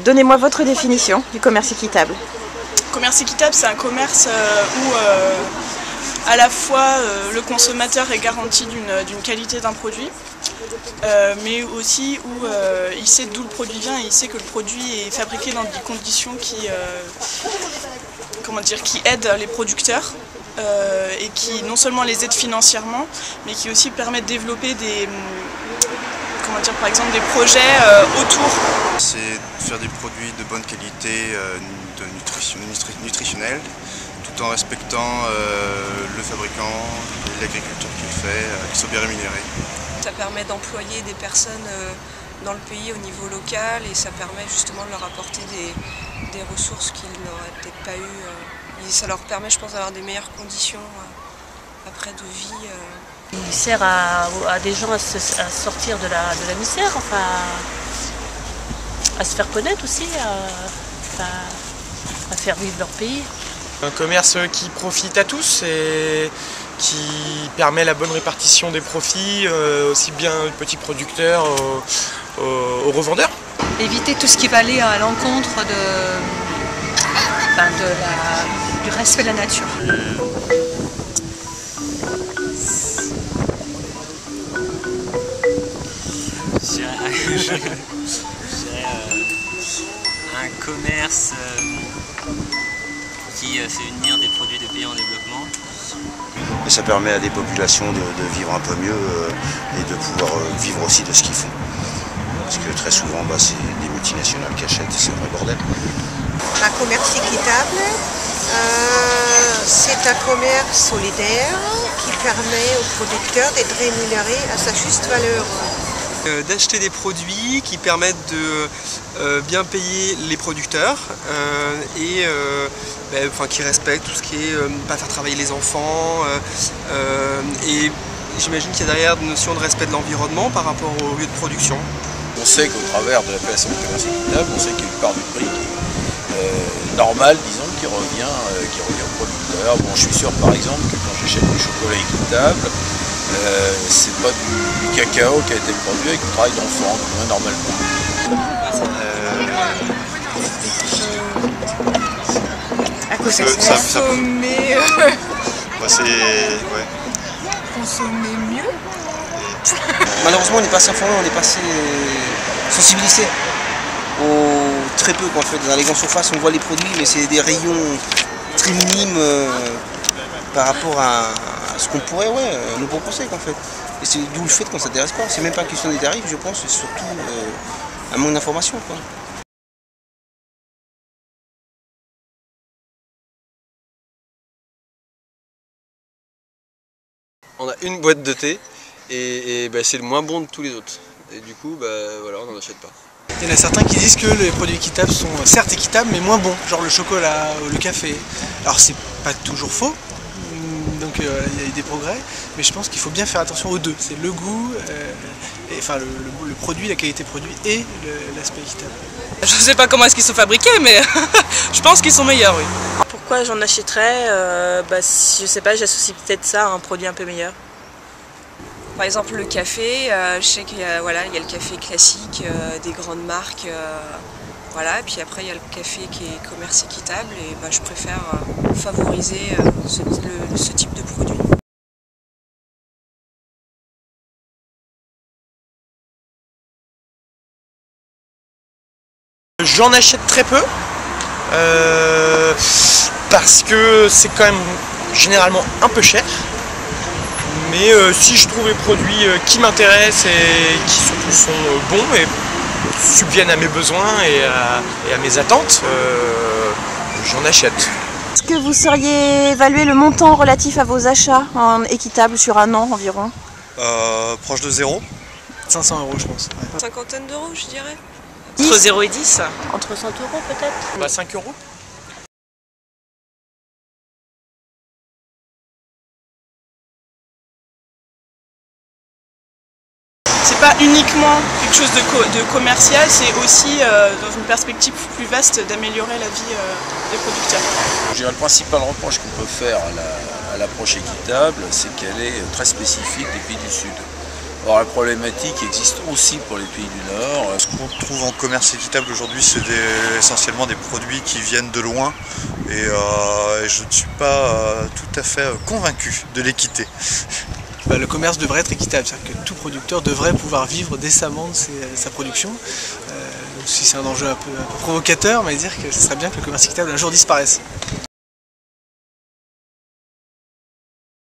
Donnez-moi votre définition du commerce équitable. Commerce équitable, c'est un commerce où à la fois le consommateur est garanti d'une qualité d'un produit, mais aussi où il sait d'où le produit vient et il sait que le produit est fabriqué dans des conditions qui aident les producteurs et qui non seulement les aident financièrement, mais qui aussi permettent de développer par exemple des projets autour. C'est faire des produits de bonne qualité, nutritionnels, tout en respectant le fabricant et l'agriculture qu'il fait, qui sont bien rémunérés. Ça permet d'employer des personnes dans le pays au niveau local et ça permet justement de leur apporter des ressources qu'ils n'auraient peut-être pas eues. Et ça leur permet, je pense, d'avoir des meilleures conditions après de vie. Il sert à des gens à sortir de la misère, enfin, à se faire connaître aussi, à faire vivre leur pays. Un commerce qui profite à tous et qui permet la bonne répartition des profits, aussi bien aux petits producteurs, aux revendeurs. Éviter tout ce qui va aller à l'encontre du respect de la nature. Je dirais un commerce qui fait unir des produits de pays en développement. Et ça permet à des populations de vivre un peu mieux et de pouvoir vivre aussi de ce qu'ils font. Parce que très souvent, c'est des multinationales qui achètent, c'est un vrai bordel. Un commerce équitable, c'est un commerce solidaire qui permet aux producteurs d'être rémunérés à sa juste valeur. D'acheter des produits qui permettent de bien payer les producteurs et qui respectent tout ce qui est pas faire travailler les enfants et j'imagine qu'il y a derrière une notion de respect de l'environnement par rapport au lieu de production. On sait qu'au travers de l'appellation de commerce équitable, on sait qu'il y a une part du prix qui est normale, disons, qui revient au producteur. Bon, je suis sûr par exemple que quand j'achète du chocolat équitable, c'est pas du cacao qui a été produit avec du travail d'enfant, normalement. À quoi ça consommer Consommer mieux. Malheureusement, on n'est pas assez informé, on n'est pas assez sensibilisé. Très peu, en fait. Dans les grandes surfaces, on voit les produits, mais c'est des rayons très minimes par rapport à ce qu'on pourrait nous proposer, en fait. Et c'est d'où le fait qu'on ne s'intéresse pas. C'est même pas une question des tarifs, je pense, c'est surtout un manque d'information, quoi. On a une boîte de thé et c'est le moins bon de tous les autres. Et du coup, voilà, on n'en achète pas. Il y en a certains qui disent que les produits équitables sont certes équitables mais moins bons, genre le chocolat ou le café. Alors c'est pas toujours faux, donc il y a eu des progrès, mais je pense qu'il faut bien faire attention aux deux. C'est le goût, le produit, la qualité produit et l'aspect équitable. Je ne sais pas comment est-ce qu'ils sont fabriqués, mais je pense qu'ils sont meilleurs, oui. Pourquoi j'en achèterais je sais pas, j'associe peut-être ça à un produit un peu meilleur. Par exemple le café, je sais qu'il y a le café classique des grandes marques, et puis après il y a le café qui est commerce équitable et je préfère favoriser ce type de produit. J'en achète très peu parce que c'est quand même généralement un peu cher. Mais si je trouve des produits qui m'intéressent et qui surtout sont bons et subviennent à mes besoins et à mes attentes, j'en achète. Est-ce que vous sauriez évaluer le montant relatif à vos achats en équitable sur un an environ? Proche de 0. 500 € je pense. Une cinquantaine d'euros je dirais. Entre 0 et 10. Entre 100 € peut-être. 5 €. C'est pas uniquement quelque chose de commercial, c'est aussi dans une perspective plus vaste d'améliorer la vie des producteurs. Je dirais le principal reproche qu'on peut faire à l'approche équitable, c'est qu'elle est très spécifique des pays du Sud. Or la problématique existe aussi pour les pays du Nord. Ce qu'on trouve en commerce équitable aujourd'hui, c'est essentiellement des produits qui viennent de loin et je ne suis pas tout à fait convaincu de l'équité. Le commerce devrait être équitable, c'est-à-dire que tout producteur devrait pouvoir vivre décemment de sa production. Si c'est un enjeu un peu provocateur, mais dire que ce serait bien que le commerce équitable un jour disparaisse.